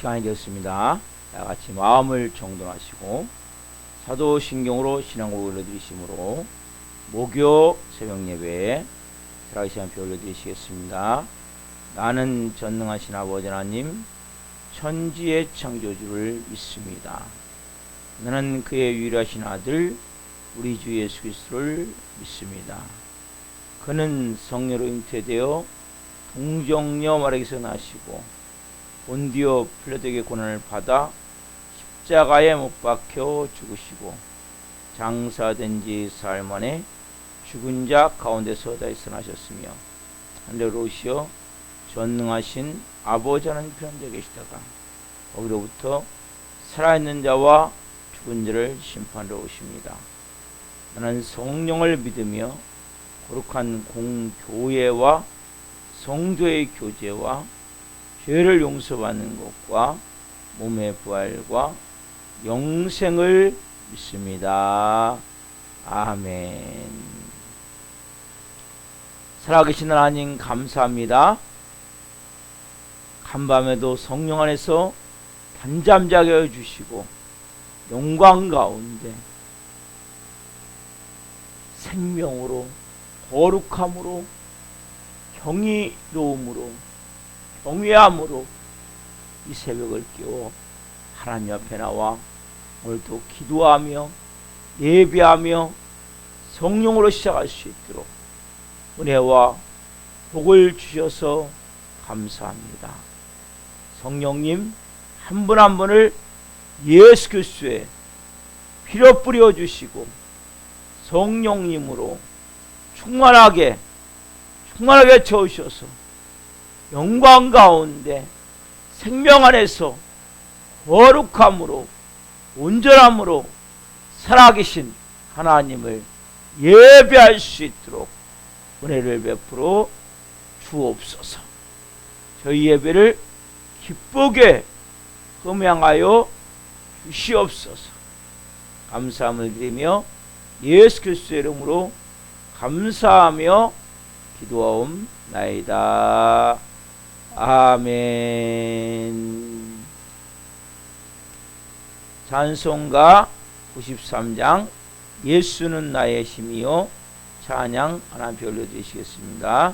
시간이 되었습니다. 다 같이 마음을 정돈하시고 사도신경으로 신앙고를 올려드리심으로 목요 새벽 예배에 살아계신 함께 올려드리시겠습니다. 나는 전능하신 아버지 하나님 천지의 창조주를 믿습니다. 나는 그의 유일하신 아들 우리 주 예수 그리스도를 믿습니다. 그는 성령으로 잉태되어 동정녀 마리아에게서 나시고 본디오 필라도에게 고난을 받아 십자가에 못 박혀 죽으시고 장사된 지 사흘 만에 죽은 자 가운데서 다시 살아나셨으며 하늘로 오시어 전능하신 아버지 하나님 편에 계시다가 거기로부터 살아있는 자와 죽은 자를 심판하러 오십니다. 나는 성령을 믿으며 거룩한 공교회와 성도의 교제와 죄를 용서받는 것과 몸의 부활과 영생을 믿습니다. 아멘. 살아계신 하나님 감사합니다. 간밤에도 성령 안에서 단잠자게 해주시고 영광 가운데 생명으로 거룩함으로 경이로움으로 경외함으로 이 새벽을 깨워 하나님 앞에 나와 오늘도 기도하며 예배하며 성령으로 시작할 수 있도록 은혜와 복을 주셔서 감사합니다. 성령님 한 분 한 분을 예수 그리스도의 피로 뿌려주시고 성령님으로 충만하게 채우셔서 영광 가운데 생명 안에서 거룩함으로 온전함으로 살아계신 하나님을 예배할 수 있도록 은혜를 베풀어 주옵소서. 저희 예배를 기쁘게 흠양하여 주시옵소서. 감사함을 드리며 예수 그리스도의 이름으로 감사하며 기도하옵나이다. 아멘. 찬송가 93장 예수는 나의 힘이요 찬양 하나님께 올려드리시겠습니다.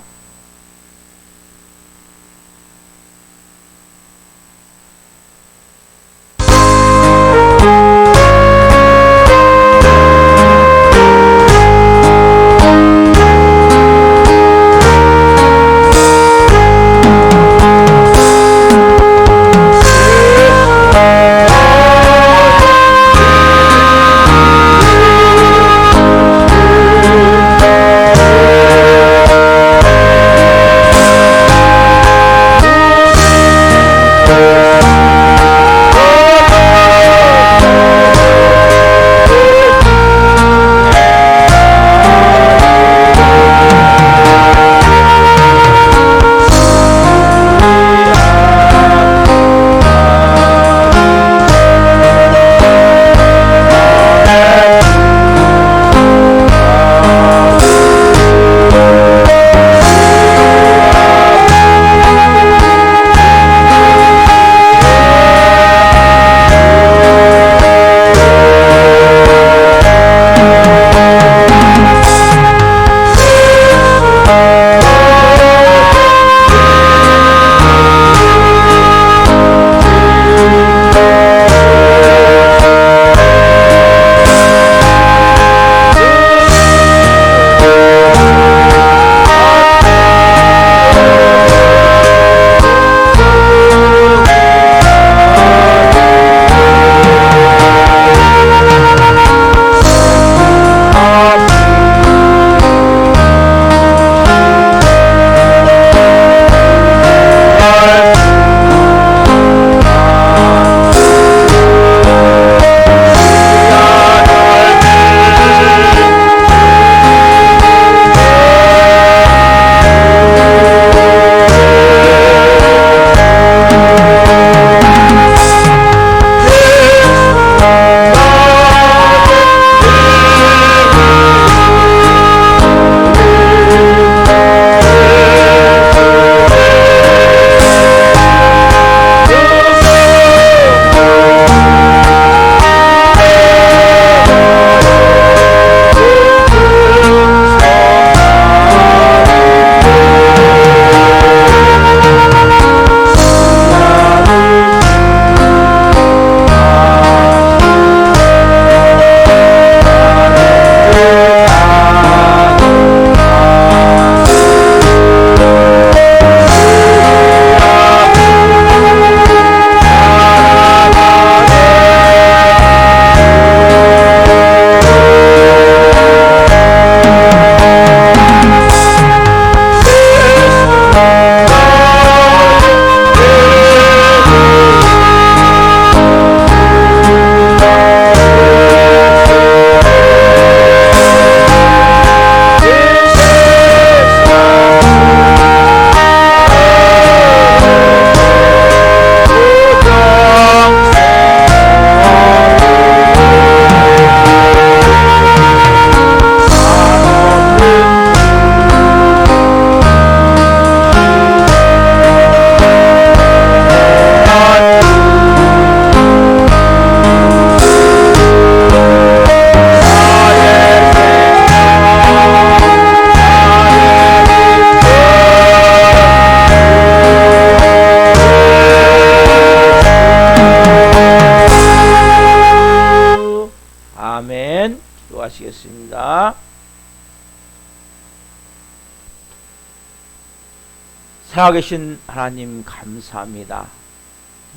살아계신 하나님 감사합니다.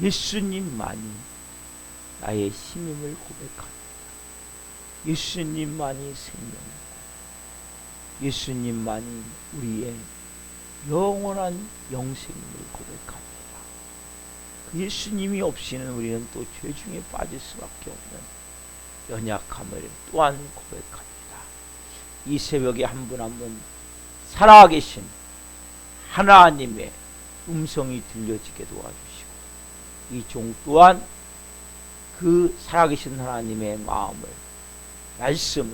예수님만이 나의 힘임을 고백합니다. 예수님만이 생명이고 예수님만이 우리의 영원한 영생임을 고백합니다. 그 예수님이 없이는 우리는 또 죄중에 빠질 수밖에 없는 연약함을 또한 고백합니다. 이 새벽에 한 분 한 분 살아계신 하나님의 음성이 들려지게 도와주시고 이 종 또한 그 살아계신 하나님의 마음을, 말씀을,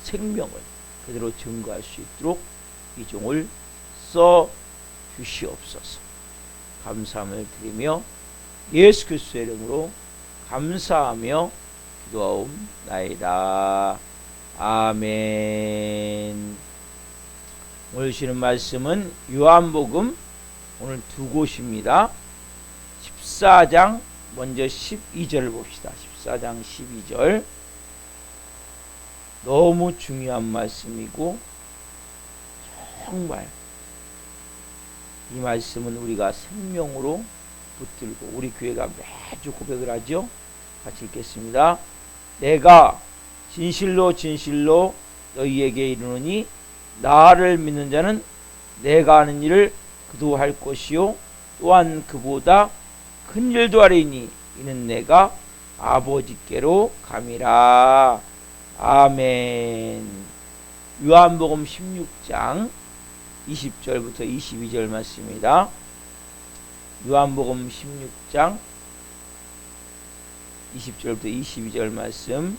생명을 그대로 증거할 수 있도록 이 종을 써 주시옵소서. 감사함을 드리며 예수 그리스도의 이름으로 감사하며 기도하옵나이다. 아멘. 오늘 주시는 말씀은 요한복음 오늘 두 곳입니다. 14장 먼저 12절을 봅시다. 14장 12절 너무 중요한 말씀이고 정말 이 말씀은 우리가 생명으로 붙들고 우리 교회가 매주 고백을 하죠. 같이 읽겠습니다. 내가 진실로 진실로 너희에게 이르노니 나를 믿는 자는 내가 하는 일을 그도 할 것이요 또한 그보다 큰 일도 하리니 이는 내가 아버지께로 감이라. 아멘. 요한복음 16장 20절부터 22절 말씀입니다. 요한복음 16장 20절부터 22절 말씀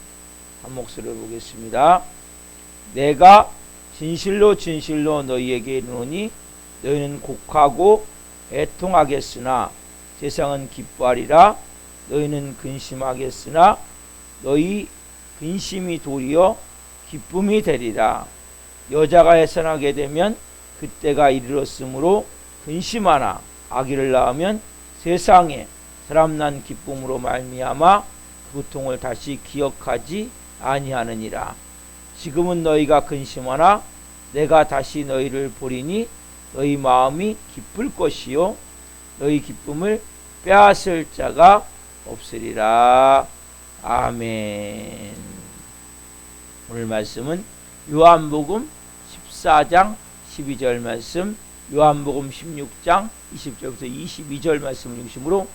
한 목소리로 보겠습니다. 내가 진실로 진실로 너희에게 이르노니 너희는 곡하고 애통하겠으나 세상은 기뻐하리라. 너희는 근심하겠으나 너희 근심이 도리어 기쁨이 되리라. 여자가 해산하게 되면 그때가 이르렀으므로 근심하나 아기를 낳으면 세상에 사람 난 기쁨으로 말미암아 그 고통을 다시 기억하지 아니하느니라. 지금은 너희가 근심하나 내가 다시 너희를 보리니 너희 마음이 기쁠 것이요 너희 기쁨을 빼앗을 자가 없으리라. 아멘. 오늘 말씀은 요한복음 14장 12절 말씀, 요한복음 16장 20절부터 22절 말씀을 중심으로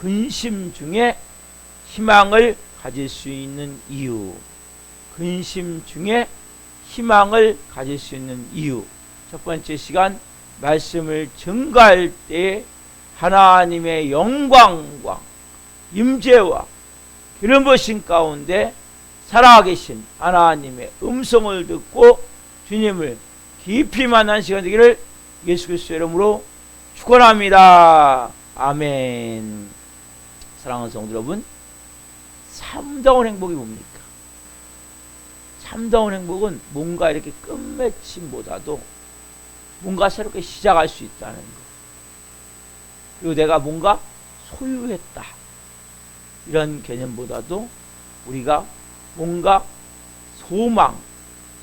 근심 중에 희망을 가질 수 있는 이유, 근심 중에 희망을 가질 수 있는 이유. 첫 번째 시간 말씀을 증거할 때 하나님의 영광과 임재와 기름 부으심 가운데 살아계신 하나님의 음성을 듣고 주님을 깊이 만난 시간 되기를 예수 그리스도의 이름으로 축원합니다. 아멘. 사랑하는 성도 여러분, 참다운 행복이 뭡니까? 참다운 행복은 뭔가 이렇게 끝맺힘보다도 뭔가 새롭게 시작할 수 있다는 것, 그리고 내가 뭔가 소유했다 이런 개념보다도 우리가 뭔가 소망,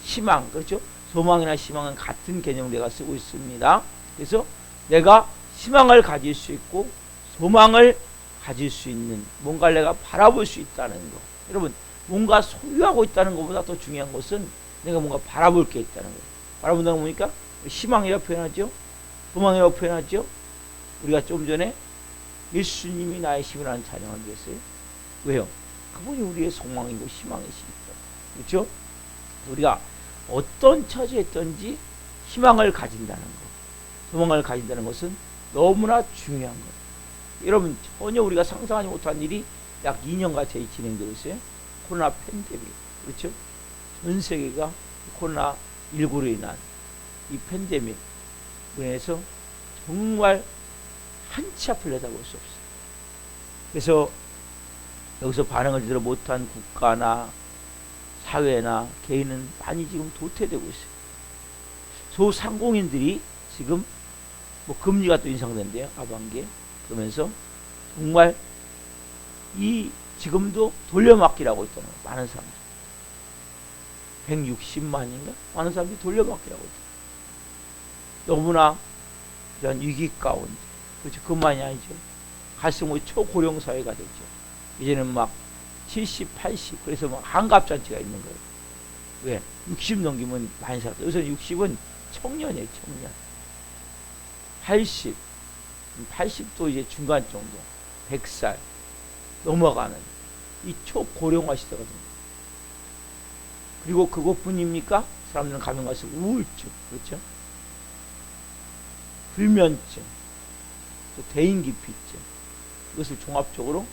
희망, 그렇죠? 소망이나 희망은 같은 개념을 내가 쓰고 있습니다. 그래서 내가 희망을 가질 수 있고 소망을 가질 수 있는 뭔가를 내가 바라볼 수 있다는 것. 여러분, 뭔가 소유하고 있다는 것보다 더 중요한 것은 내가 뭔가 바라볼 게 있다는 것. 바라본다는 거 보니까 희망이라고 표현하죠. 소망이라고 표현하죠. 우리가 좀 전에 예수님이 나의 힘이라는 찬양을 했어요. 왜요? 그분이 우리의 소망이고 희망이시니까. 그렇죠? 우리가 어떤 처지에 있든지 희망을 가진다는 것, 소망을 가진다는 것은 너무나 중요한 것. 여러분, 전혀 우리가 상상하지 못한 일이 약 2년가까이 진행되고 있어요. 코로나 팬데믹. 그렇죠? 전 세계가 코로나19로 인한 이 팬데믹 인해서 정말 한치 앞을 내다볼 수 없어요. 그래서 여기서 반응을 제대로 못한 국가나 사회나 개인은 많이 지금 도태되고 있어요. 소상공인들이 지금 뭐 금리가 또 인상된대요. 하반기에. 그러면서 정말 이 지금도 돌려막기라고 있다는 거예요. 많은 사람들. 160만인가? 많은 사람들이 돌려막기라고 있다. 너무나 이런 위기 가운데, 그렇죠. 그것만이 아니죠. 갈수록 초고령 사회가 되죠. 이제는 막 70, 80, 그래서 막 한갑잔치가 있는 거예요. 왜? 60 넘기면 많이 살았다. 요새는 60은 청년이에요, 청년. 80, 80도 이제 중간 정도, 100살 넘어가는 이 초고령화 시대거든요. 그리고 그것뿐입니까? 사람들은 가면 갈수록 우울증, 그렇죠? 불면증, 또 대인기피증, 이것을 종합적으로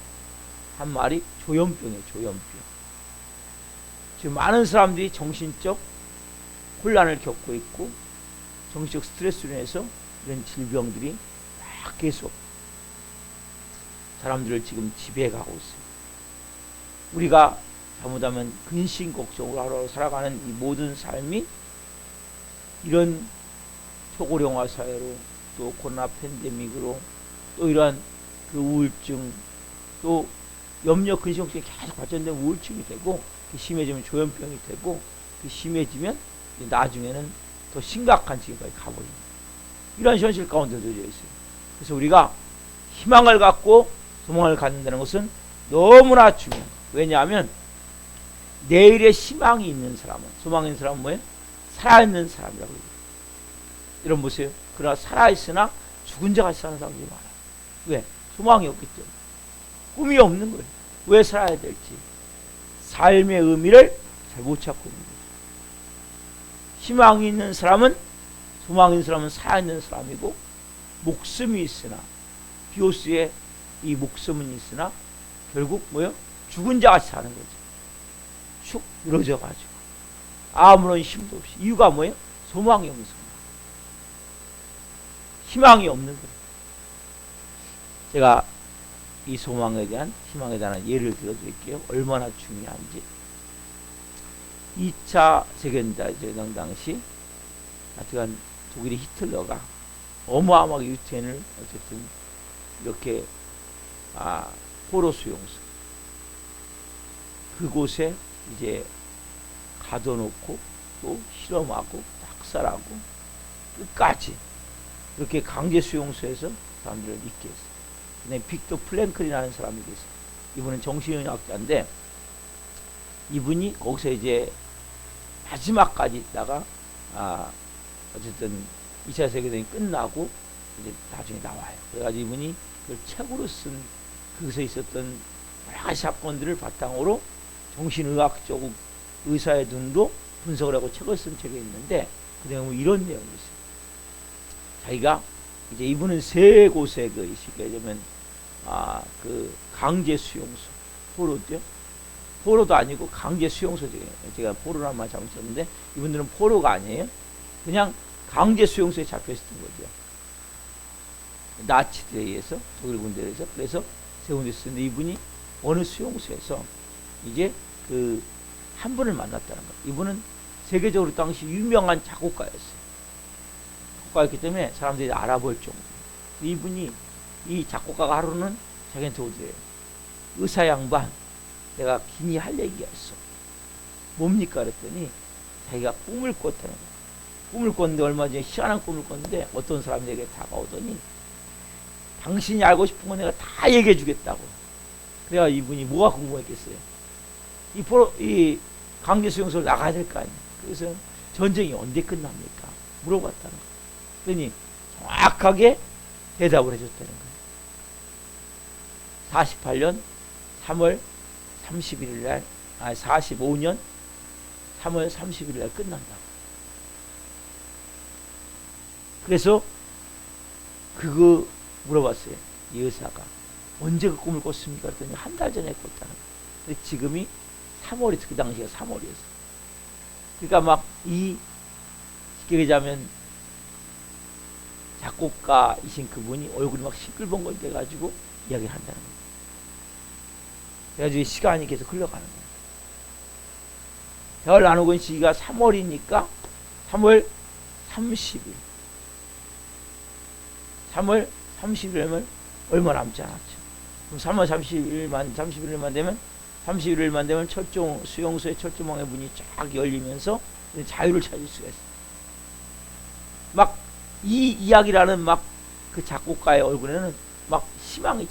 한 말이 조현병이에요, 조현병. 지금 많은 사람들이 정신적 혼란을 겪고 있고, 정신적 스트레스로 인해서 이런 질병들이 막 계속 사람들을 지금 지배해가고 있어요. 우리가 잘못하면 근심 걱정으로 하루하루 살아가는 이 모든 삶이 이런 초고령화 사회로, 또 코로나 팬데믹으로, 또 이러한 그 우울증, 또 염려 근심 걱정이 계속 발전된 우울증이 되고, 심해지면 조현병이 되고, 심해지면 나중에는 더 심각한 지경까지 가버립니다. 이런 현실 가운데 놓여 있어요. 그래서 우리가 희망을 갖고 소망을 갖는다는 것은 너무나 중요한 거예요. 왜냐하면 내일에 희망이 있는 사람은, 소망이 있는 사람은 뭐예요? 살아있는 사람이라고 그래요. 여러분 보세요. 그러나 살아있으나 죽은 자 같이 사는 사람들이 많아요. 왜? 소망이 없기 때문에. 꿈이 없는 거예요. 왜 살아야 될지. 삶의 의미를 잘 못 찾고 있는 거예요. 희망이 있는 사람은, 소망이 있는 사람은 살아있는 사람이고, 목숨이 있으나, 비오스의 이 목숨은 있으나 결국 뭐요? 죽은 자 같이 사는 거죠. 축 늘어져 가지고 아무런 힘도 없이. 이유가 뭐예요? 소망이 없는 소망. 희망이 없는 거예요. 제가 이 소망에 대한, 희망에 대한 예를 들어드릴게요. 얼마나 중요한지. 2차 세계대전 당시 하여간 독일의 히틀러가 어마어마하게 유태인을 어쨌든 이렇게 포로 수용소 그곳에 이제 가둬놓고 또 실험하고 학살하고 끝까지 그렇게 강제 수용소에서 사람들을 있게 했어요. 근데 빅터 플랭클이라는 사람이 계세요. 이분은 정신의학자인데 이분이 거기서 이제 마지막까지 있다가 어쨌든 2차 세계대전이 끝나고 이제 나중에 나와요. 그래가지고 이분이 그걸 책으로 쓴, 거기서 있었던 여러 가지 사건들을 바탕으로 정신의학적 의사의 눈으로 분석을 하고 책을 쓴 책이 있는데 그 내용은 이런 내용이 있어요. 자기가 이제 이분은 세 곳에 그 쉽게 되면 그 강제 수용소, 포로죠. 포로도 아니고 강제 수용소죠. 제가 포로란 말 잘못 썼는데 이분들은 포로가 아니에요. 그냥 강제 수용소에 잡혀 있었던 거죠. 나치들에 의해서, 독일 군대에 의해서. 그래서 세 군데 있었는데 이분이 어느 수용소에서 이제 그 한 분을 만났다는 거예요. 이분은 세계적으로 당시 유명한 작곡가였어요. 작곡가였기 때문에 사람들이 알아볼 정도. 이분이, 이 작곡가가 하루는 자기한테 오더래요. 의사 양반, 내가 긴히 할 얘기가 있어. 뭡니까? 그랬더니 자기가 꿈을 꿨다는 거예요. 꿈을 꿨는데 얼마 전에 희한한 꿈을 꿨는데 어떤 사람이 내게 다가오더니 당신이 알고 싶은 거 내가 다 얘기해 주겠다고. 그래야 이분이 뭐가 궁금했겠어요. 이 강제 수용소를 나가야 될 거 아니에요. 그래서 전쟁이 언제 끝납니까? 물어봤다는 거예요. 그러니 정확하게 대답을 해줬다는 거예요. 48년 3월 31일 날, 45년 3월 31일 날 끝난다고. 그래서 그거 물어봤어요. 이 의사가 언제 그 꿈을 꿨습니까? 그랬더니 한 달 전에 꿨다는 거예요. 근데 지금이 3월이, 그 당시가 3월이었어요. 그러니까 막 쉽게 얘기하자면 작곡가이신 그분이 얼굴이 막 시끌벙글 돼가지고 이야기를 한다는 거예요. 그래가지고 시간이 계속 흘러가는 거예요. 대화를 나누고 있는 시기가 3월이니까 3월 30일. 3월 30일이면 얼마 남지 않았죠. 그럼 3월 30일만 되면 31일만 되면 철종, 수용소의 철조망의 문이 쫙 열리면서 자유를 찾을 수가 있어요. 막 이 이야기라는 막 그 작곡가의 얼굴에는 막 희망이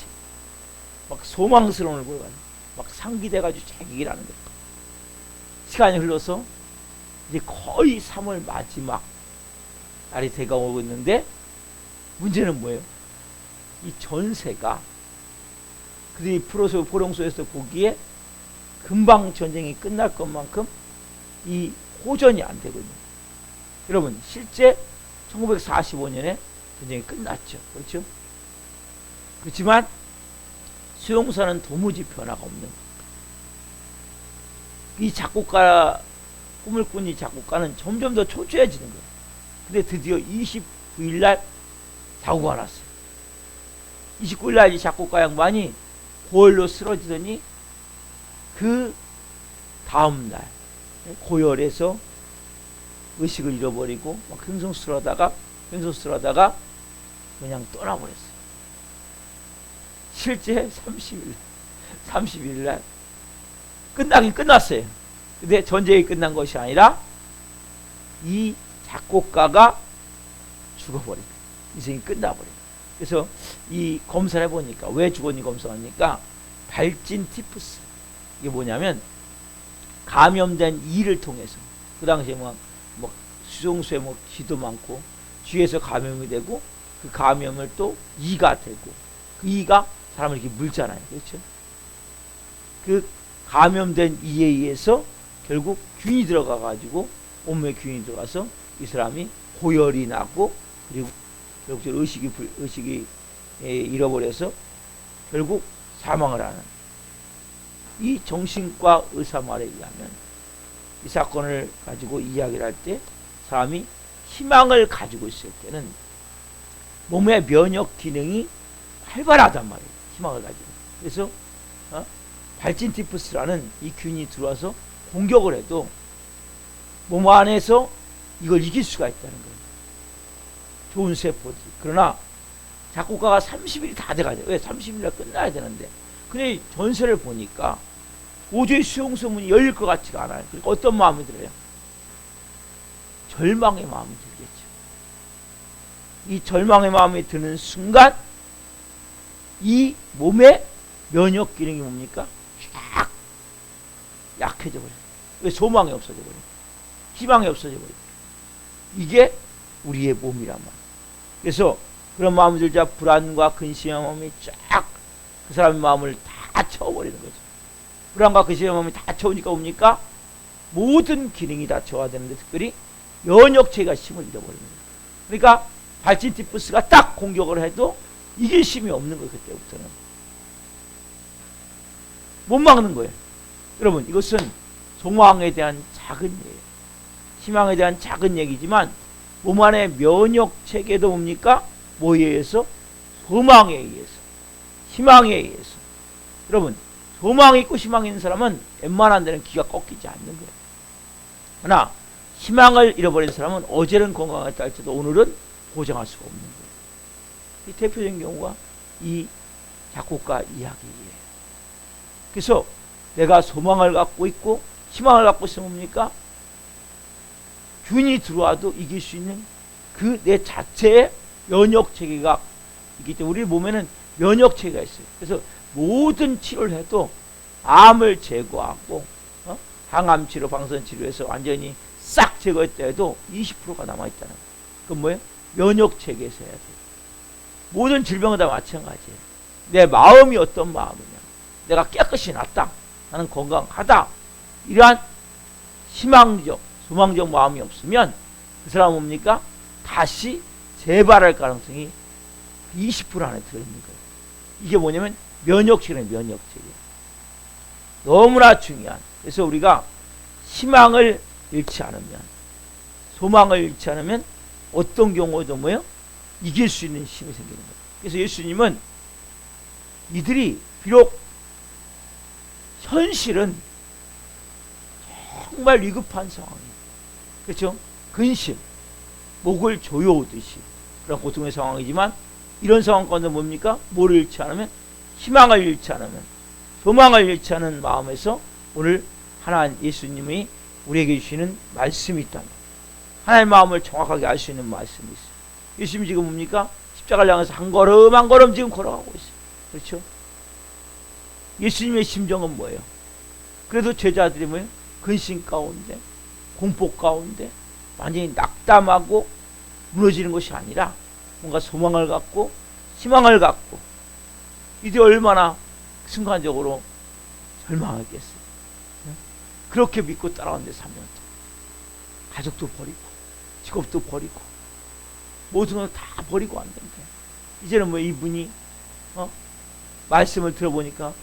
막 소망스러운 얼굴이 막 상기돼가지고 자기라는 거예요. 시간이 흘러서 이제 거의 3월 마지막 날이 돼가오고 있는데 문제는 뭐예요? 이 전세가 그들이 포롱소에서 보기에 금방 전쟁이 끝날 것만큼 이 호전이 안 되거든요. 여러분 실제 1945년에 전쟁이 끝났죠. 그렇죠? 그렇지만 수용사는 도무지 변화가 없는 이 작곡가 꿈을 꾼 이 작곡가는 점점 더 초조해지는 거예요. 근데 드디어 29일날 사고가 났어요. 29일날 이 작곡가 양반이 고열로 쓰러지더니 그 다음날 고열에서 의식을 잃어버리고 막 횡성스러워하다가 그냥 떠나버렸어요. 실제 31일날 끝나긴 끝났어요. 근데 전쟁이 끝난 것이 아니라 이 작곡가가 죽어버린 거예요. 인생이 끝나버린 거예요. 그래서 이 검사를 해보니까 왜 죽었니 검사하니까 발진 티푸스, 이게 뭐냐면 감염된 이를 통해서 그 당시에 뭐 수용소에 뭐 쥐도 많고 쥐에서 감염이 되고 그 감염을 또 이가 되고 그 이가 사람을 이렇게 물잖아요. 그렇죠? 그 감염된 이에 의해서 결국 균이 들어가 가지고 온몸에 균이 들어가서 이 사람이 고열이 나고 그리고 결국 의식이 잃어버려서 결국 사망을 하는 이 정신과 의사 말에 의하면 이 사건을 가지고 이야기를 할 때 사람이 희망을 가지고 있을 때는 몸의 면역 기능이 활발하단 말이에요. 희망을 가지고. 그래서 발진 티푸스라는 이 균이 들어와서 공격을 해도 몸 안에서 이걸 이길 수가 있다는 거예요. 좋은 세포지. 그러나 작곡가가 30일이 다 돼가죠. 왜? 30일날 끝나야 되는데. 근데 전세를 보니까 도저히 수용소 문이 열릴 것 같지가 않아요. 그러니까 어떤 마음이 들어요? 절망의 마음이 들겠죠. 이 절망의 마음이 드는 순간 이 몸의 면역 기능이 뭡니까? 쫙 약해져 버려요. 왜? 소망이 없어져 버려요. 희망이 없어져 버려요. 이게 우리의 몸이란 말이에요. 그래서 그런 마음이 들자 불안과 근심의 마음이 쫙 그 사람의 마음을 다 채워버리는 거죠. 불안과 근심의 마음이 다 채우니까 뭡니까? 모든 기능이 다 저하되는데 특별히 면역체계가 힘을 잃어버리는 거예요. 그러니까 발진 티푸스가 딱 공격을 해도 이길 힘이 없는 거예요. 그때부터는 못 막는 거예요. 여러분 이것은 소망에 대한 작은 얘기예요. 희망에 대한 작은 얘기지만 몸 안의 면역체계도 뭡니까? 뭐에 의해서? 소망에 의해서, 희망에 의해서. 여러분 소망이 있고 희망이 있는 사람은 웬만한 데는 기가 꺾이지 않는 거예요. 그러나 희망을 잃어버린 사람은 어제는 건강했다 할지도 오늘은 보장할 수가 없는 거예요. 이 대표적인 경우가 이 작곡가 이야기예요. 그래서 내가 소망을 갖고 있고 희망을 갖고 있으면 뭡니까? 균이 들어와도 이길 수 있는 그 내 자체의 면역체계가 있기 때문에 우리 몸에는 면역체계가 있어요. 그래서 모든 치료를 해도 암을 제거하고 항암치료, 방사선치료에서 완전히 싹 제거했다 해도 20%가 남아있다는 거예요. 그건 뭐예요? 면역체계에서 해야 돼요. 모든 질병은 다 마찬가지예요. 내 마음이 어떤 마음이냐, 내가 깨끗이 낫다, 나는 건강하다, 이러한 희망적, 소망적 마음이 없으면 그 사람은 뭡니까? 다시 재발할 가능성이 20% 안에 들어있는 거예요. 이게 뭐냐면 면역체계는 면역체계. 너무나 중요한. 그래서 우리가 희망을 잃지 않으면, 소망을 잃지 않으면 어떤 경우에도 뭐예요? 이길 수 있는 힘이 생기는 거예요. 그래서 예수님은 이들이 비록 현실은 정말 위급한 상황이에요. 그렇죠? 근심, 목을 조여오듯이 그런 고통의 상황이지만 이런 상황 가운데 뭡니까? 뭐를 잃지 않으면, 희망을 잃지 않으면, 소망을 잃지 않은 마음에서 오늘 하나님 예수님이 우리에게 주시는 말씀이 있다. 하나님의 마음을 정확하게 알 수 있는 말씀이 있어요. 예수님이 지금 뭡니까? 십자가를 향해서 한 걸음 한 걸음 지금 걸어가고 있어요. 그렇죠? 예수님의 심정은 뭐예요? 그래도 제자들이 뭐예요? 근심 가운데, 공포 가운데 완전히 낙담하고 무너지는 것이 아니라 뭔가 소망을 갖고 희망을 갖고, 이들이 얼마나 순간적으로 절망하겠어요. 그렇게 믿고 따라왔는데 3년 동안 가족도 버리고 직업도 버리고 모든 걸 다 버리고 왔는데 이제는 뭐 이분이 말씀을 들어보니까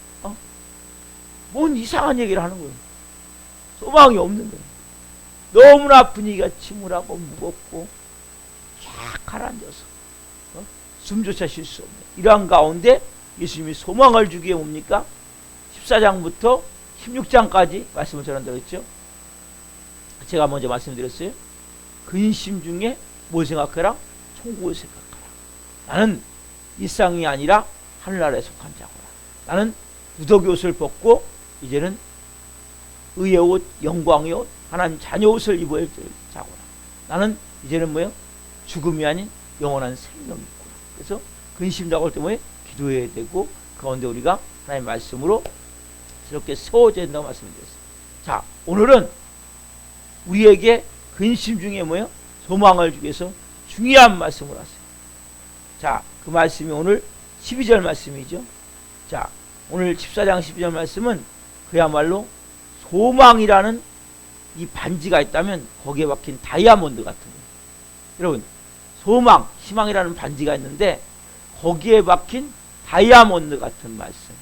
뭔 이상한 얘기를 하는 거예요. 소망이 없는 거예요. 너무나 분위기가 침울하고 무겁고 쫙 가라앉아서 숨조차 쉴 수 없는 이러한 가운데 예수님이 소망을 주기에 뭡니까? 14장부터 16장까지 말씀을 전한다고 했죠. 제가 먼저 말씀드렸어요. 근심 중에 뭘 생각해라? 천국을 생각하라. 나는 이 땅이 아니라 하늘나라에 속한 자구나. 나는 누더기 옷을 벗고 이제는 의의 옷, 영광의 옷, 하나님 자녀 옷을 입어야 될 자구나. 나는 이제는 뭐예요? 죽음이 아닌 영원한 생명이 있구나. 그래서 근심다고 할 때 뭐예요? 기도해야 되고 그 가운데 우리가 하나님의 말씀으로 이렇게 세워져야 된다고 말씀드렸어요. 자, 오늘은 우리에게 근심 중에 뭐예요? 소망을 주기 위해서 중요한 말씀을 하세요. 자, 그 말씀이 오늘 12절 말씀이죠. 자, 오늘 14장 12절 말씀은 그야말로 소망이라는 이 반지가 있다면 거기에 박힌 다이아몬드 같은 거예요. 여러분, 소망, 희망이라는 반지가 있는데 거기에 박힌 다이아몬드 같은 말씀.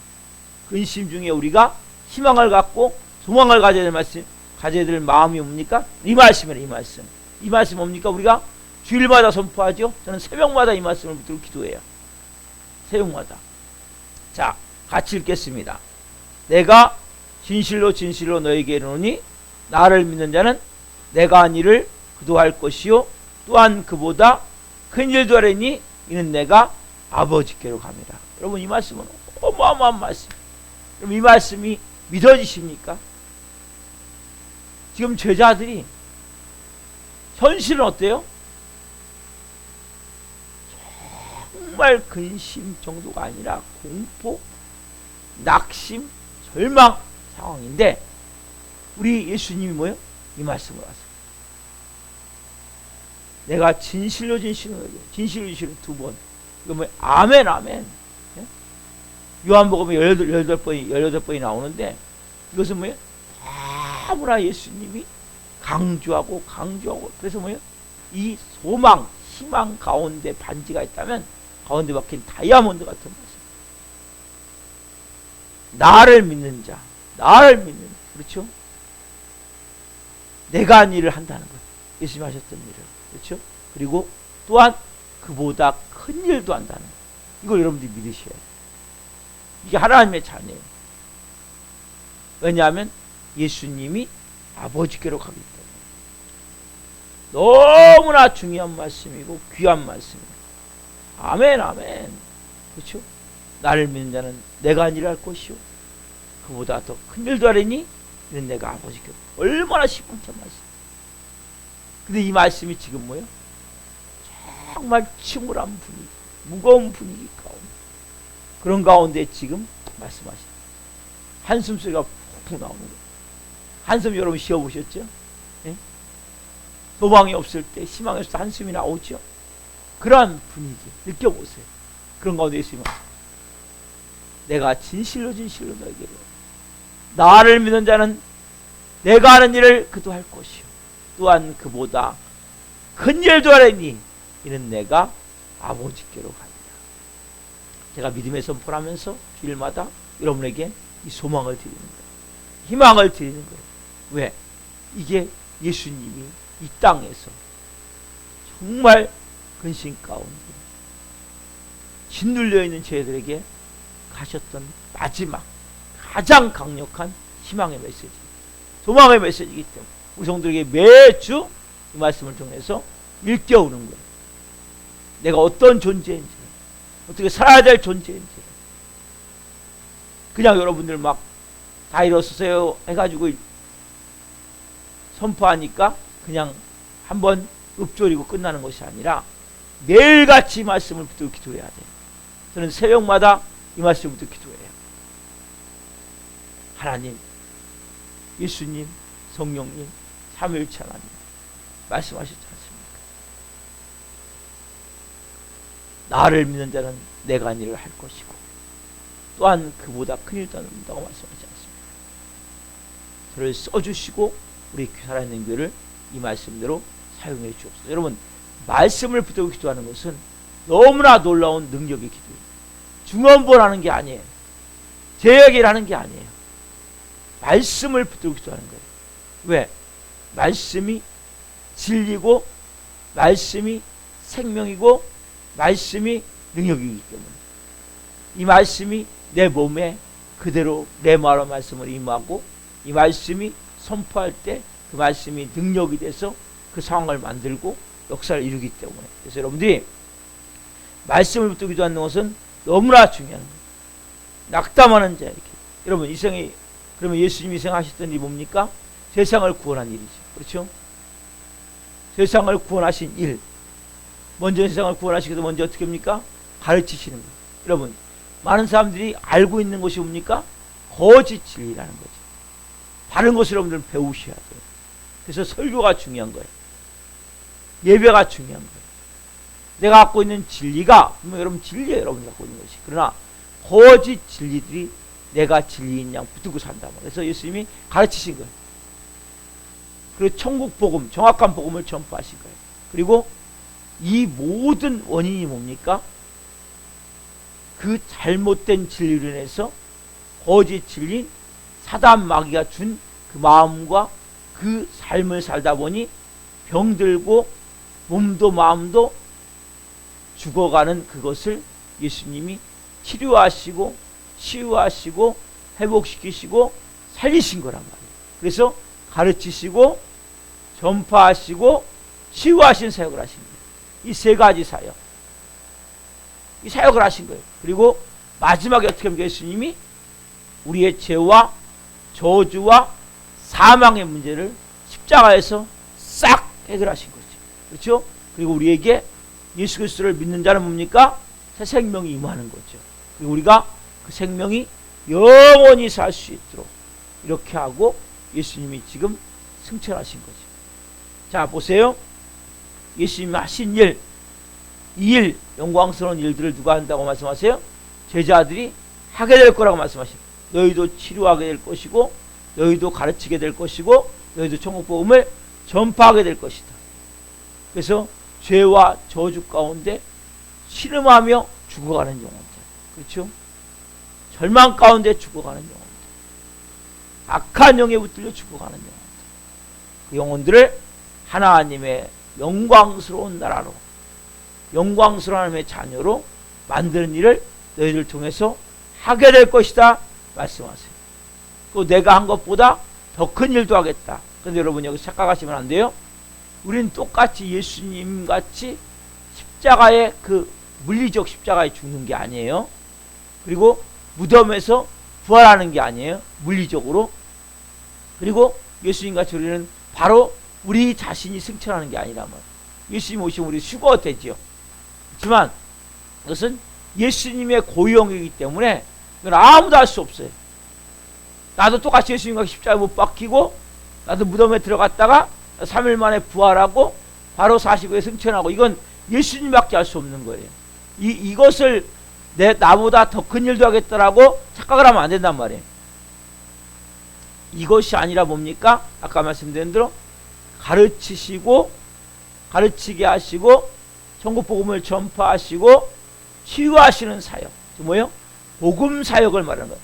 근심 중에 우리가 희망을 갖고 소망을 가져야 될 말씀, 가져야 될 마음이 뭡니까? 이 말씀이에요. 이 말씀. 이 말씀 뭡니까? 우리가 주일마다 선포하죠. 저는 새벽마다 이 말씀을 붙들고 기도해요. 새벽마다. 자, 같이 읽겠습니다. 내가 진실로 진실로 너에게 이르노니 나를 믿는 자는 내가 한 일을 그도 할 것이요 또한 그보다 큰 일도 하리니 이는 내가 아버지께로 갑니다. 여러분, 이 말씀은 어마어마한 말씀. 그럼 이 말씀이 믿어지십니까? 지금 제자들이 현실은 어때요? 정말 근심 정도가 아니라 공포, 낙심, 절망 상황인데 우리 예수님이 뭐예요? 이 말씀을 하세요. 내가 진실로 진실로 두 번. 이거 뭐 아멘 아멘. 요한복음에 18번이 나오는데 이것은 뭐예요? 아무나 예수님이 강조하고 그래서 뭐예요? 이 소망, 희망 가운데 반지가 있다면 가운데 박힌 다이아몬드 같은 모습. 나를 믿는 자, 그렇죠? 내가 한 일을 한다는 거예요. 예수님이 하셨던 일을. 그렇죠? 그리고 또한 그보다 큰 일도 한다는 거예요. 이걸 여러분들이 믿으셔야 돼요. 이게 하나님의 자녀예요. 왜냐하면 예수님이 아버지께로 가기 때문에. 너무나 중요한 말씀이고 귀한 말씀이에요. 아멘 아멘. 그렇죠? 나를 믿는 자는 내가 한 일을 할 것이요 그보다 더 큰 일도 하리니 이는 내가 아버지께로. 얼마나 심각한 말씀. 근데 이 말씀이 지금 뭐예요? 정말 침울한 분위기, 무거운 분위기 가운데, 그런 가운데 지금 말씀하시죠. 한숨 소리가 푹푹 나오는 거예요. 한숨 여러분 쉬어보셨죠? 예? 소망이 없을 때, 희망이 없을 때 한숨이 나오죠? 그러한 분위기 느껴보세요. 그런 가운데 예수님은 내가 진실로 너에게로 나를 믿는 자는 내가 하는 일을 그도 할 것이요 또한 그보다 큰 일도 하리니 이는 내가 아버지께로 갑니다. 제가 믿음의 선포를 하면서 주일마다 여러분에게 이 소망을 드리는 거예요. 희망을 드리는 거예요. 왜? 이게 예수님이 이 땅에서 정말 근심 가운데 짓눌려 있는 저희들에게 가셨던 마지막 가장 강력한 희망의 메시지, 소망의 메시지이기 때문에 우리 성도들에게 매주 이 말씀을 통해서 일깨우는 거예요. 내가 어떤 존재인지, 어떻게 살아야 될 존재인지. 그냥 여러분들 막 다 일어서세요 해가지고 선포하니까 그냥 한번 읊조리고 끝나는 것이 아니라 매일같이 이 말씀을 붙들고 기도해야 돼요. 저는 새벽마다 이 말씀을 붙들고 기도해요. 하나님, 예수님, 성령님, 삼위일체 하나님 말씀하셨지 않습니까? 나를 믿는 자는 내가 한 일을 할 것이고 또한 그보다 큰 일도 한다고 말씀하지 않습니까? 저를 써주시고 우리 살아있는 교회를 이 말씀대로 사용해 주옵소서. 여러분, 말씀을 붙들고 기도하는 것은 너무나 놀라운 능력의 기도예요. 중언부언하는 게 아니에요. 제 얘기를 하는 게 아니에요. 말씀을 붙들고 기도하는 거예요. 왜? 말씀이 진리고 말씀이 생명이고 말씀이 능력이기 때문에 이 말씀이 내 몸에 그대로 내 말로 말씀을 임하고 이 말씀이 선포할 때 그 말씀이 능력이 돼서 그 상황을 만들고 역사를 이루기 때문에, 그래서 여러분들이 말씀을 붙들고 기도하는 것은 너무나 중요한 거예요. 낙담하는 자, 이렇게. 여러분, 이생이 그러면 예수님이 생하셨던 일이 뭡니까? 세상을 구원한 일이죠. 그렇죠? 세상을 구원하신 일. 먼저 세상을 구원하시기도 먼저 어떻게 합니까? 가르치시는 거예요. 여러분, 많은 사람들이 알고 있는 것이 뭡니까? 거짓 진리라는 거죠. 바른 것을 여러분들은 배우셔야 돼요. 그래서 설교가 중요한 거예요. 예배가 중요한 거예요. 내가 갖고 있는 진리가, 여러분 진리예요. 여러분이 갖고 있는 것이. 그러나 거짓 진리들이 내가 진리인 양 붙들고 산다. 그래서 예수님이 가르치신 거예요. 그리고 천국 복음, 정확한 복음을 전파하신 거예요. 그리고 이 모든 원인이 뭡니까? 그 잘못된 진리로 인해서 거짓 진리, 사단 마귀가 준 그 마음과 그 삶을 살다 보니 병들고 몸도 마음도 죽어가는 그것을 예수님이 치료하시고 치유하시고 회복시키시고 살리신 거란 말이에요. 그래서 가르치시고 전파하시고 치유하신 사역을 하신 거예요. 이 세 가지 사역, 이 사역을 하신 거예요. 그리고 마지막에 어떻게 합니까? 예수님이 우리의 죄와 저주와 사망의 문제를 십자가에서 싹 해결하신 거죠. 그렇죠? 그리고 우리에게 예수 그리스도를 믿는 자는 뭡니까? 새 생명이 임하는 거죠. 그리고 우리가 그 생명이 영원히 살 수 있도록 이렇게 하고 예수님이 지금 승천하신 거죠. 자, 보세요. 예수님이 하신 일, 이 일, 영광스러운 일들을 누가 한다고 말씀하세요? 제자들이 하게 될 거라고 말씀하시죠. 너희도 치료하게 될 것이고 너희도 가르치게 될 것이고 너희도 천국 복음을 전파하게 될 것이다. 그래서 죄와 저주 가운데 신음하며 죽어가는 영혼들, 그렇죠? 절망 가운데 죽어가는 영혼들, 악한 영에 붙들려 죽어가는 영혼들, 그 영혼들을 하나님의 영광스러운 나라로, 영광스러운 하나님의 자녀로 만드는 일을 너희들 통해서 하게 될 것이다 말씀하세요. 또 내가 한 것보다 더 큰 일도 하겠다. 그런데 여러분 여기서 착각하시면 안 돼요. 우리는 똑같이 예수님 같이 십자가에 그 물리적 십자가에 죽는 게 아니에요. 그리고 무덤에서 부활하는 게 아니에요. 물리적으로. 그리고 예수님 같이 우리는 바로 우리 자신이 승천하는 게 아니라면 예수님 오시면 우리 수거가 되지요. 하지만 이것은 예수님의 고유영이기 때문에 이건 아무도 할 수 없어요. 나도 똑같이 예수님과 십자가에 못 박히고 나도 무덤에 들어갔다가 3일 만에 부활하고 바로 49에 승천하고 이건 예수님밖에 할 수 없는 거예요. 이것을 나보다 더 큰 일도 하겠다라고 착각을 하면 안 된단 말이에요. 이것이 아니라 뭡니까? 아까 말씀드린 대로 가르치시고 가르치게 하시고 천국 복음을 전파하시고 치유하시는 사역. 뭐예요? 복음 사역을 말하는 거예요.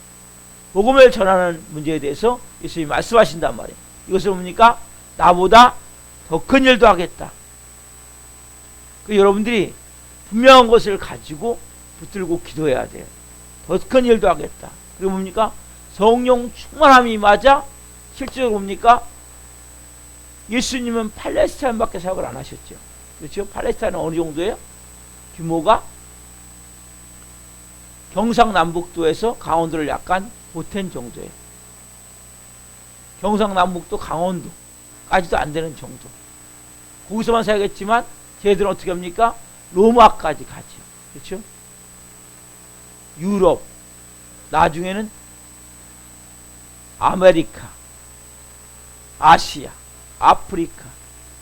복음을 전하는 문제에 대해서 예수님이 말씀하신단 말이에요. 이것은 뭡니까? 나보다 더 큰 일도 하겠다. 여러분들이 분명한 것을 가지고 붙들고 기도해야 돼요. 더 큰 일도 하겠다. 그리고 뭡니까? 성령 충만함이 맞아 실제로 뭡니까? 예수님은 팔레스타인밖에 사역을 안 하셨죠. 그렇죠? 팔레스타인은 어느 정도예요? 규모가 경상남북도에서 강원도를 약간 보탠 정도예요. 경상남북도 강원도까지도 안 되는 정도. 거기서만 사역했지만 쟤들은 어떻게 합니까? 로마까지 가죠. 그렇죠? 유럽, 나중에는 아메리카, 아시아, 아프리카,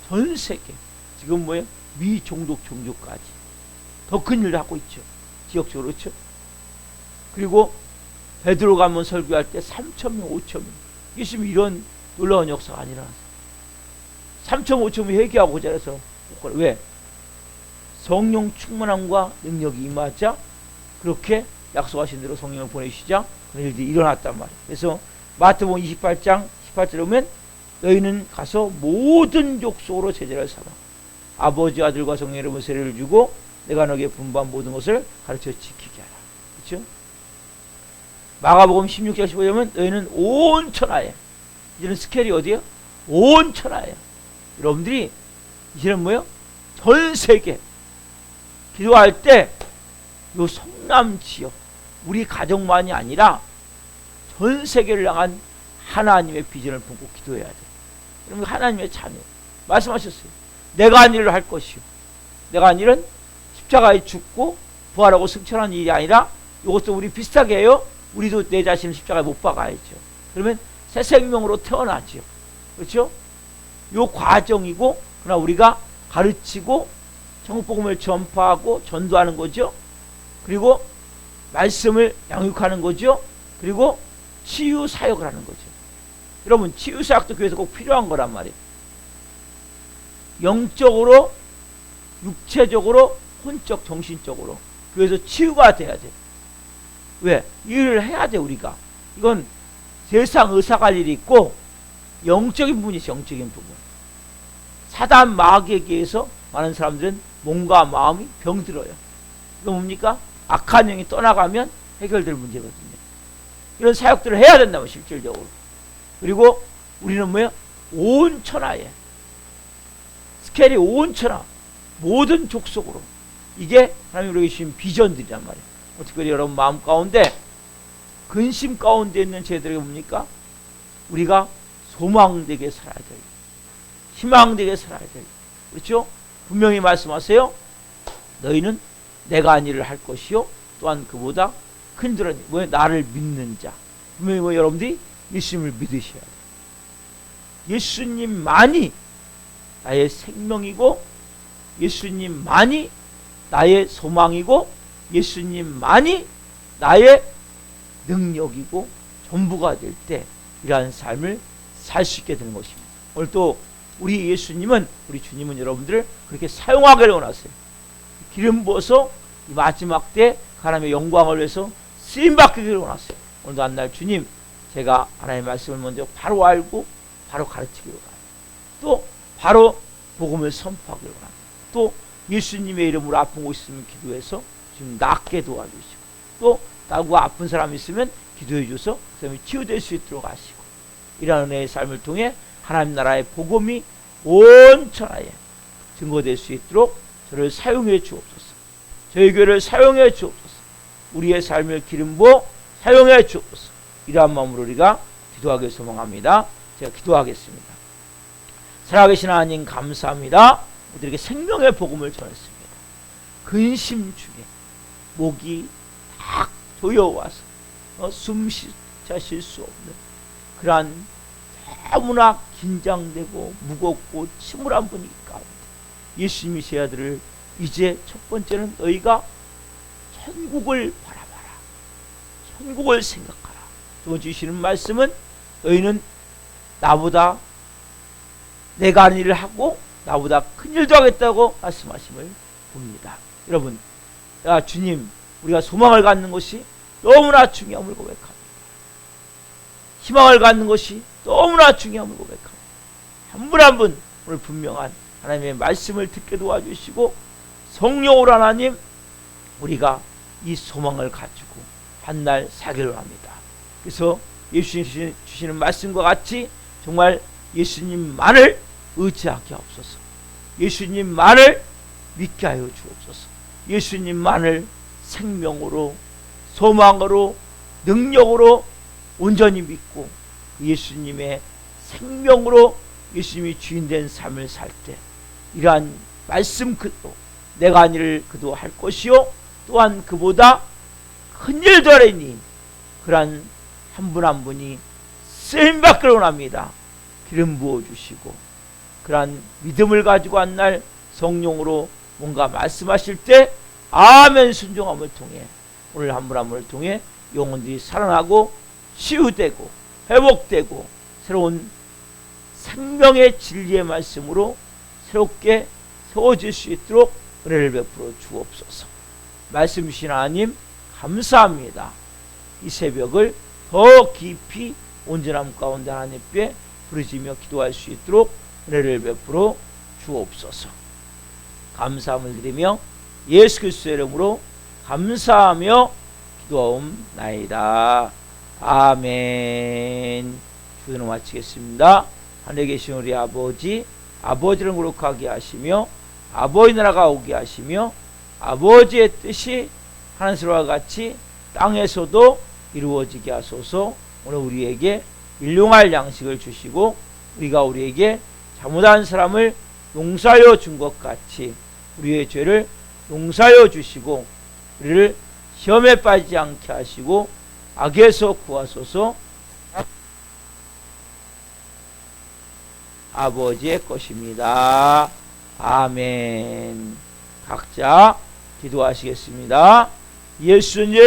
전 세계, 지금 뭐예요? 미 종족 종족까지 더 큰 일을 하고 있죠. 지역적으로. 그렇죠? 그리고 베드로가 한번 설교할 때 3,000명, 5,000명. 예수님 이런 놀라운 역사가 아니라서 3,000, 5,000명 회개하고 자라서 왜? 성령 충만함과 능력이 임하자 그렇게 약속하신 대로 성령을 보내시자 그런 일들이 일어났단 말이에요. 그래서 마태복음 28장 18절에 보면 너희는 가서 모든 족속으로 제자를 삼아 아버지 아들과 성령의 이름으로 세례를 주고 내가 너에게 분부한 모든 것을 가르쳐 지키게 하라. 그렇죠? 마가복음 16장 15절에 보면 너희는 온 천하에, 이제는 스케일이 어디에요? 온 천하에. 여러분들이 이제는 뭐예요? 전 세계 기도할 때 요 성남 지역 우리 가정만이 아니라 전 세계를 향한 하나님의 비전을 품고 기도해야 돼. 그러면 하나님의 자녀 말씀하셨어요. 내가 한 일을 할 것이요. 내가 한 일은 십자가에 죽고 부활하고 승천하는 일이 아니라 이것도 우리 비슷하게 해요. 우리도 내 자신을 십자가에 못 박아야죠. 그러면 새 생명으로 태어나죠. 그렇죠? 요 과정이고 그러나 우리가 가르치고 천국복음을 전파하고 전도하는 거죠. 그리고 말씀을 양육하는 거죠. 그리고 치유 사역을 하는 거죠. 여러분 치유 사역도 교회에서 꼭 필요한 거란 말이에요. 영적으로, 육체적으로, 혼적, 정신적으로 교회에서 치유가 돼야 돼. 왜? 일을 해야 돼 우리가. 이건 세상 의사가 할 일이 있고 영적인 부분이죠. 영적인 부분. 사단 마귀에게 의해서 많은 사람들은 몸과 마음이 병들어요. 이거 뭡니까? 악한 영이 떠나가면 해결될 문제거든요. 이런 사역들을 해야 된다면 실질적으로. 그리고 우리는 뭐예요? 온 천하에 스케일이 온 천하 모든 족속으로 이게 하나님 우리에게 주신 비전들이란 말이에요. 특별히 여러분 마음 가운데 근심 가운데 있는 저희들에게 뭡니까? 우리가 소망되게 살아야 돼요. 희망되게 살아야 돼요. 그렇죠? 분명히 말씀하세요. 너희는 내가 한 일을 할 것이요 또한 그보다 큰 일은 왜 나를 믿는 자. 분명히 뭐 여러분들이 예수님을 믿으셔야 돼요. 예수님만이 나의 생명이고 예수님만이 나의 소망이고 예수님만이 나의 능력이고 전부가 될 때 이러한 삶을 살 수 있게 되는 것입니다. 오늘 또 우리 예수님은 우리 주님은 여러분들을 그렇게 사용하기를 원하세요. 기름 부어서 이 마지막 때 하나님의 영광을 위해서 쓰임받기를 원하세요. 오늘도 한 날 주님 제가 하나님의 말씀을 먼저 바로 알고 바로 가르치기로 가요. 또 바로 복음을 선포하기로 합니다. 또 예수님의 이름으로 아픈 곳 있으면 기도해서 지금 낫게 도와주시고 또 나하고 아픈 사람이 있으면 기도해 줘서 그 사람이 치유될 수 있도록 하시고 이러한 은혜의 삶을 통해 하나님 나라의 복음이 온 천하에 증거될 수 있도록 저를 사용해 주옵소서. 저희 교회를 사용해 주옵소서. 우리의 삶을 기름 부어 사용해 주옵소서. 이러한 마음으로 우리가 기도하길 소망합니다. 제가 기도하겠습니다. 살아계신 하나님 감사합니다. 우리에게 생명의 복음을 전했습니다. 근심 중에 목이 딱 조여와서 숨 쉴 수 없는 그러한 너무나 긴장되고 무겁고 침울한 분위기 가운데 예수님이 제 아들을 이제 첫 번째는 너희가 천국을 바라봐라. 천국을 생각하라. 두 번째 주시는 말씀은 너희는 나보다 내가 하는 일을 하고 나보다 큰 일도 하겠다고 말씀하심을 봅니다. 여러분, 주님, 우리가 소망을 갖는 것이 너무나 중요함을 고백합니다. 희망을 갖는 것이 너무나 중요함을 고백합니다. 한 분 한 분 오늘 분명한 하나님의 말씀을 듣게 도와주시고 성령으로 하나님 우리가 이 소망을 가지고 한 날 살기를 합니다. 그래서 예수님 주시는 말씀과 같이 정말 예수님만을 의지하게 하옵소서. 예수님만을 믿게 하여 주옵소서. 예수님만을 생명으로 소망으로 능력으로 온전히 믿고 예수님의 생명으로 예수님이 주인된 삶을 살 때 이러한 말씀 그대로 내가 한 일을 그도 할 것이요 또한 그보다 큰 일도 하리니 그러한 한 분 한 분이 쓰임받기를 원합니다. 기름 부어주시고 그러한 믿음을 가지고 한 날 성령으로 뭔가 말씀하실 때 아멘 순종함을 통해 오늘 한 분 한 분을 통해 영혼들이 살아나고 치유되고 회복되고 새로운 생명의 진리의 말씀으로 새롭게 세워질 수 있도록 은혜를 베풀어 주옵소서. 말씀 주신 하나님 감사합니다. 이 새벽을 더 깊이 온전함 가운데 하나님께 부르짖며 기도할 수 있도록 은혜를 베풀어 주옵소서. 감사함을 드리며 예수 그리스도의 이름으로 감사하며 기도하옵나이다. 아멘. 기도를 마치겠습니다. 하늘에 계신 우리 아버지, 아버지를 거룩하게 하시며 아버지 나라가 오게 하시며 아버지의 뜻이 하늘에서와 같이 땅에서도 이루어지게 하소서. 오늘 우리에게 일용할 양식을 주시고 우리가 우리에게 잘못한 사람을 용서하여 준 것 같이 우리의 죄를 용서하여 주시고 우리를 시험에 빠지지 않게 하시고 악에서 구하소서. 아버지의 것입니다. 아멘. 각자 기도하시겠습니다. 예수님